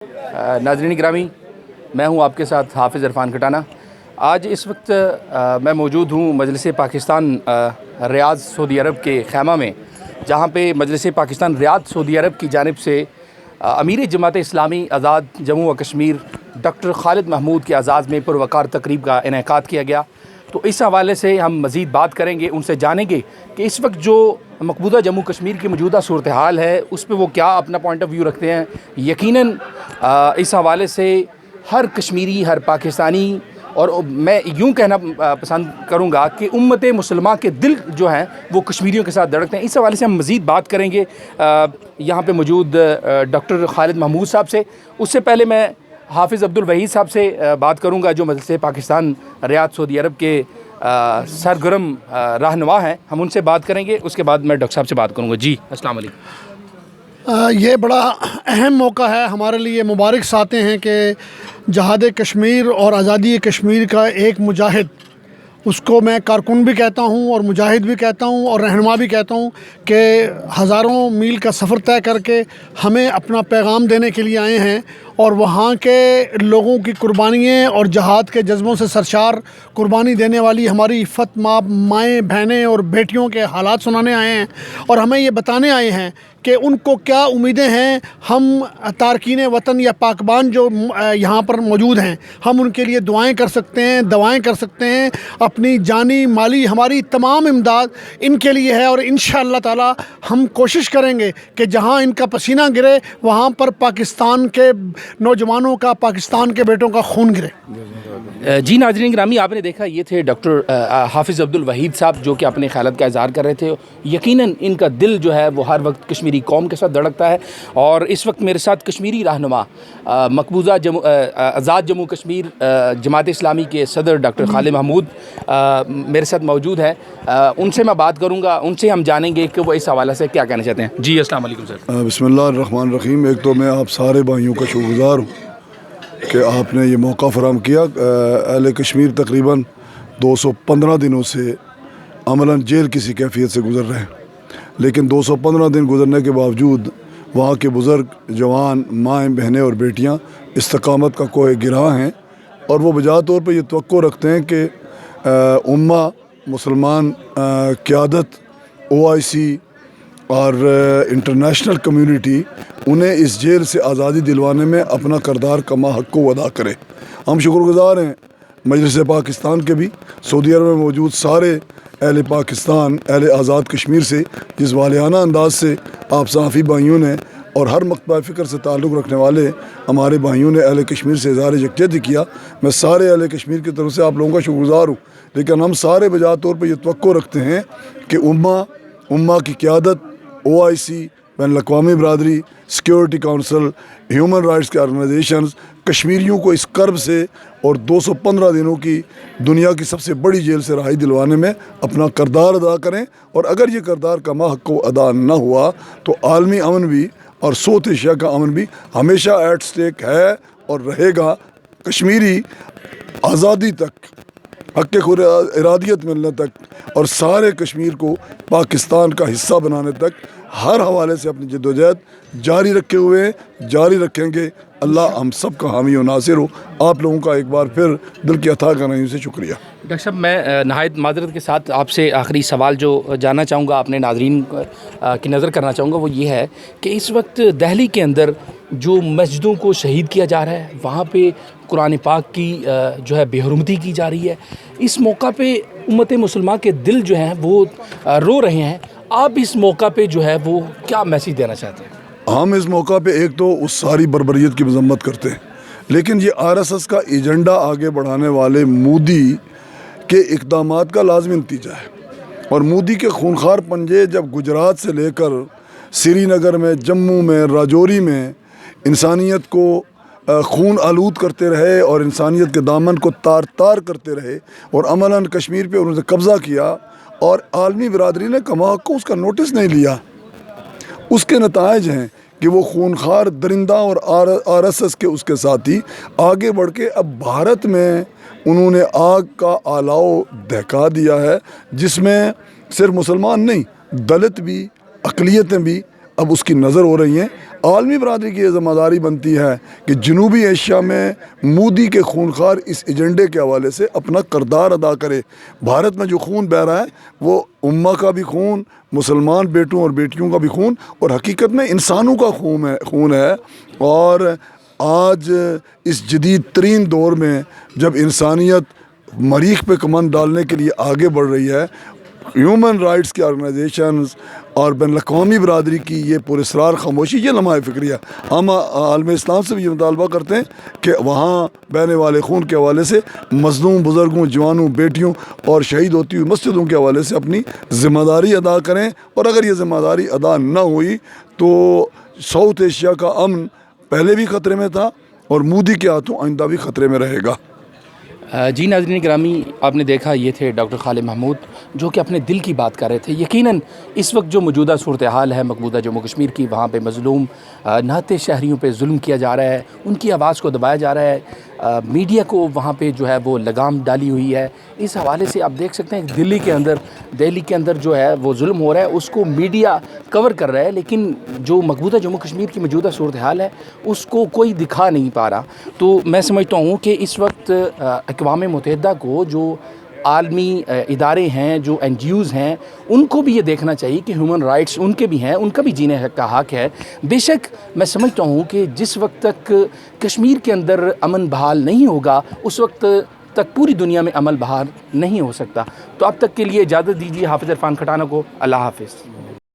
नाज़रीन ग्रामी, मैं हूं आपके साथ हाफिज़ इरफान खटाना। आज इस वक्त मैं मौजूद हूं मजलिस पाकिस्तान रियाद सऊदी अरब के ख़ैमा में, जहां पे मजलिस पाकिस्तान रियाद सऊदी अरब की जानिब से अमीर जमात इस्लामी आज़ाद जम्मू व कश्मीर डॉक्टर खालिद महमूद के एज़ाज़ में पुरवकार तकरीब का इनेकाद किया गया। तो इस हवाले से हम मज़ीद बात करेंगे, उनसे जानेंगे कि इस वक्त जो मकबूदा जम्मू कश्मीर की मौजूदा सूरत हाल है उस पर वो क्या अपना पॉइंट ऑफ व्यू रखते हैं। यकीनन इस हवाले से हर कश्मीरी, हर पाकिस्तानी, और मैं यूँ कहना पसंद करूँगा कि उम्मत मुसलमान के दिल जो हैं वो कश्मीरियों के साथ धड़कते हैं। इस हवाले से हम मज़ीद बात करेंगे यहाँ पे मौजूद डॉक्टर खालिद महमूद साहब से। उससे पहले मैं हाफिज़ अब्दुल वहीद साहब से बात करूँगा, जो मजलिस पाकिस्तान रियाद सऊदी अरब के सरगर्म रहनुमा हैं। हम उनसे बात करेंगे, उसके बाद मैं डॉक्टर साहब से बात करूँगा। जी अस्सलाम वालेकुम। ये बड़ा अहम मौका है हमारे लिए। मुबारक साते हैं कि जहाद कश्मीर और आज़ादी कश्मीर का एक मुजाहिद, उसको मैं कारकुन भी कहता हूँ और मुजाहिद भी कहता हूँ और रहनुमा भी कहता हूँ, कि हज़ारों मील का सफ़र तय करके हमें अपना पैगाम देने के लिए आए हैं और वहाँ के लोगों की कुर्बानियाँ और जहाद के जज्बों से सरशार कुर्बानी देने वाली हमारी इफ़्फ़त माएँ, बहनें और बेटियों के हालात सुनाने आए हैं और हमें ये बताने आए हैं कि उनको क्या उम्मीदें हैं। हम तारकीन वतन या पाकबान जो यहाँ पर मौजूद हैं, हम उनके लिए दुआएं कर सकते हैं, दवाएं कर सकते हैं। अपनी जानी माली हमारी तमाम इमदाद इनके लिए है और इंशाअल्लाह ताला हम कोशिश करेंगे कि जहाँ इनका पसीना गिरे वहाँ पर पाकिस्तान के नौजवानों का, पाकिस्तान के बेटों का खून गिरे। जी नाज़रीन ग्रामी, आपने देखा ये थे डॉक्टर हाफिज़ अब्दुल वहीद साहब, जो कि अपने ख़यालात का इज़हार कर रहे थे। यकीनन इनका दिल जो है वो हर वक्त कश्मीरी कौम के साथ धड़कता है। और इस वक्त मेरे साथ कश्मीरी रहनुमा मकबूजा आज़ाद जम्मू कश्मीर जमात इस्लामी के सदर डॉक्टर खालिद महमूद मेरे साथ मौजूद है। उनसे मैं बात करूँगा, उनसे हम जानेंगे कि वो इस हवाले से क्या कहना चाहते हैं। जी अस्सलाम वालेकुम सर। बिस्मिल्लाहिर्रहमानिर्रहीम। एक तो मैं आप सारे भाइयों का शुक्रगुज़ार हूँ कि आपने ये मौका फ़राहम किया। अहले कश्मीर तकरीबन 215 दिनों से अमलन जेल किसी कैफियत से गुज़र रहे हैं, लेकिन 215 दिन गुज़रने के बावजूद वहाँ के बुज़ुर्ग, जवान, माएँ, बहनें और बेटियाँ इस्तकामत का कोई गिराह हैं और वो बजा तौर पर ये तवक्को रखते हैं कि उम्मा मुसलमान क़यादत, OIC और इंटरनेशनल कम्युनिटी उन्हें इस जेल से आज़ादी दिलवाने में अपना किरदार कमा हक़ को अदा करे। हम शुक्रगुज़ार हैं मजलिस पाकिस्तान के भी, सऊदी अरब में मौजूद सारे अहले पाकिस्तान, अहले आज़ाद कश्मीर से, जिस वालियाना अंदाज से आप सहाफ़ी भाइयों ने और हर मकतबा फ़िक्र से ताल्लुक़ रखने वाले हमारे भाइयों ने अहले कश्मीर से इज़हार यकजहती किया। मैं सारे अहले कश्मीर की तरफ से आप लोगों का शुक्रगुज़ार हूँ। लेकिन हम सारे बजा तौर पर यह तवक्को रखते हैं कि उम्मा की क़यादत, OIC, बैनुल-अक़वामी बरादरी, सिक्योरिटी काउंसिल, ह्यूमन राइट्स के ऑर्गेनाइजेशंस कश्मीरियों को इस कर्ब से और 215 दिनों की दुनिया की सबसे बड़ी जेल से रहाई दिलवाने में अपना किरदार अदा करें। और अगर ये किरदार कमा हक़ को अदा न हुआ तो आलमी अमन भी और सोत एशिया का अमन भी हमेशा एट स्टेक है और रहेगा। कश्मीरी आज़ादी तक, हक़ खुद इरादियत मिलने तक और सारे कश्मीर को पाकिस्तान का हिस्सा बनाने तक हर हवाले से अपनी जद्दोजहद जारी रखे हुए जारी रखेंगे। अल्लाह हम सब का हामी और नासिर हो। आप लोगों का एक बार फिर दिल की अथा करने से शुक्रिया। डॉक्टर साहब, मैं नहायत माज़रत के साथ आपसे आखिरी सवाल जो जानना चाहूँगा, अपने नाज़रीन की नज़र करना चाहूँगा, वो ये है कि इस वक्त दिल्ली के अंदर जो मस्जिदों को शहीद किया जा रहा है, वहाँ पे कुरान पाक की जो है बेहरमती की जा रही है। इस मौका पे उम्मत मुसलमान के दिल जो हैं वो रो रहे हैं। आप इस मौका पे जो है वो क्या मैसेज देना चाहते हैं? हम इस मौका पे एक तो उस सारी बर्बरियत की मजम्मत करते हैं, लेकिन ये RSS का एजेंडा आगे बढ़ाने वाले मोदी के इक़दामात का लाज़मी नतीजा है। और मोदी के खूनखार पंजे जब गुजरात से लेकर श्रीनगर में, जम्मू में, राजौरी में इंसानियत को खून आलूद करते रहे और इंसानियत के दामन को तार तार करते रहे और अमलन कश्मीर पे उन्होंने कब्ज़ा किया और आलमी बरादरी ने कमा को उसका नोटिस नहीं लिया, उसके नताइज हैं कि वो खूनखार दरिंदा और RSS के उसके साथी आगे बढ़ के अब भारत में उन्होंने आग का आलाव दहका दिया है, जिसमें सिर्फ मुसलमान नहीं, दलित भी, अक़लियतें भी अब उसकी नज़र हो रही हैं। عالمی برادری کی یہ ذمہ داری بنتی ہے کہ جنوبی ایشیا میں مودی کے خونخوار اس ایجنڈے کے حوالے سے اپنا کردار ادا کرے۔ بھارت میں جو خون بہہ رہا ہے وہ امہ کا بھی خون، مسلمان بیٹوں اور بیٹیوں کا بھی خون، اور حقیقت میں انسانوں کا خون ہے۔ اور آج اس جدید ترین دور میں جب انسانیت مریخ پہ کمند ڈالنے کے لیے آگے بڑھ رہی ہے، ہیومن رائٹس کی آرگنائزیشنز اور بین الاقوامی برادری کی یہ پراسرار خاموشی، یہ لمحہ فکریہ ہم عالم اسلام سے بھی یہ مطالبہ کرتے ہیں کہ وہاں بہنے والے خون کے حوالے سے مظلوم بزرگوں، جوانوں، بیٹیوں اور شہید ہوتی ہوئی مسجدوں کے حوالے سے اپنی ذمہ داری ادا کریں۔ اور اگر یہ ذمہ داری ادا نہ ہوئی تو ساؤتھ ایشیا کا امن پہلے بھی خطرے میں تھا اور مودی کے ہاتھوں آئندہ بھی خطرے میں رہے گا۔ جی ناظرین گرامی، آپ نے دیکھا یہ تھے ڈاکٹر خالد محمود جو کہ اپنے دل کی بات کر رہے تھے۔ یقیناً اس وقت جو موجودہ صورتحال ہے مقبوضہ جموں کشمیر کی، وہاں پہ مظلوم نہتے شہریوں پہ ظلم کیا جا رہا ہے، ان کی آواز کو دبایا جا رہا ہے، میڈیا کو وہاں پہ جو ہے وہ لگام ڈالی ہوئی ہے۔ اس حوالے سے آپ دیکھ سکتے ہیں کہ دہلی کے اندر جو ہے وہ ظلم ہو رہا ہے، اس کو میڈیا کور کر رہا ہے، لیکن جو مقبوضہ جموں کشمیر کی موجودہ صورتحال ہے اس کو کوئی دکھا نہیں پا رہا۔ تو میں سمجھتا ہوں کہ اس وقت اقوام متحدہ کو جو عالمی ادارے ہیں، جو این جی اوز ہیں، ان کو بھی یہ دیکھنا چاہیے کہ ہیومن رائٹس ان کے بھی ہیں، ان کا بھی جینے کا حق ہے۔ بے شک میں سمجھتا ہوں کہ جس وقت تک کشمیر کے اندر امن بحال نہیں ہوگا اس وقت تک پوری دنیا میں امن بحال نہیں ہو سکتا۔ تو اب تک کے لیے اجازت دیجیے حافظ عرفان کھٹانہ کو۔ اللہ حافظ۔